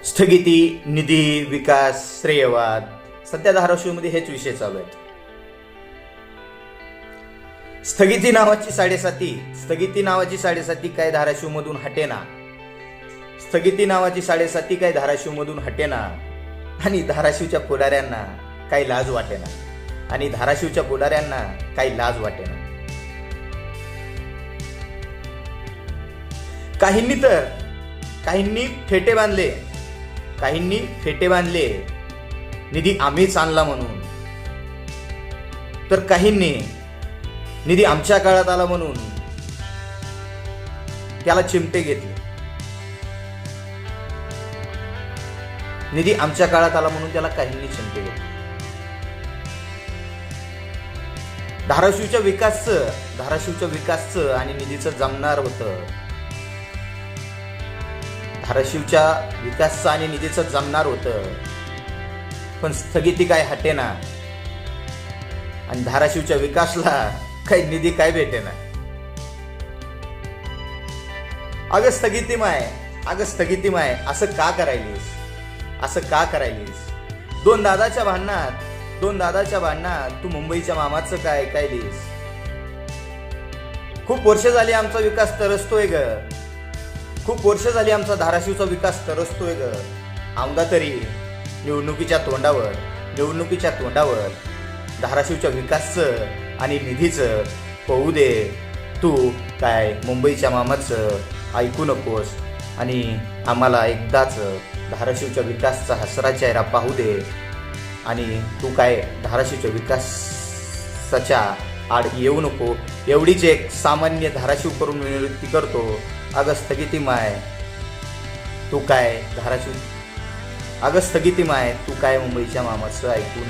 स्थगिती, निधी, विकास, श्रेयवाद, सध्या धाराशिवमध्ये हेच विषय चालू आहेत. स्थगिती नावाची साडेसाती काय धाराशिवमधून हटेना. स्थगिती नावाची साडेसाती काय धाराशिवमधून हटेना आणि धाराशिवच्या पुढाऱ्यांना काही लाज वाटेना. काहींनी फेटे बांधले निधी आम्हीच आणला म्हणून, तर काहींनी निधी आमच्या काळात आला म्हणून त्याला चिमटे घेतले. निधी आमच्या काळात आला म्हणून त्याला काहींनी चिमटे घेतले. धाराशिवच्या विकासचं आणि निधीचं जमणार होतं. पण स्थगिती काय हटेना आणि धाराशिवच्या विकासला काही निधी काय भेटेना. अगं स्थगिती माय असं का करायलीस. दोन दादाच्या भांडणात तू मुंबईच्या मामाचं काय ऐकायलीस. खूप वर्ष झाली आमचा विकास तरसतोय ग. धाराशिवचा विकास तरसतोय ग. आमदा तरी निवडणुकीच्या तोंडावर धाराशिवच्या विकासचं आणि निधीचं पाहू दे. तू काय मुंबईच्या मामाचं ऐकू नकोस आणि आम्हाला एकदाच धाराशिवच्या विकासचा हसरा चेहरा पाहू दे. आणि तू काय धाराशिवच्या विकासाच्या आड येऊ नको, एवढीच एक सामान्य धाराशिव करून विनंती करतो. अगं स्थगिती माय तू काय मुंबईच्या मामाचं ऐकून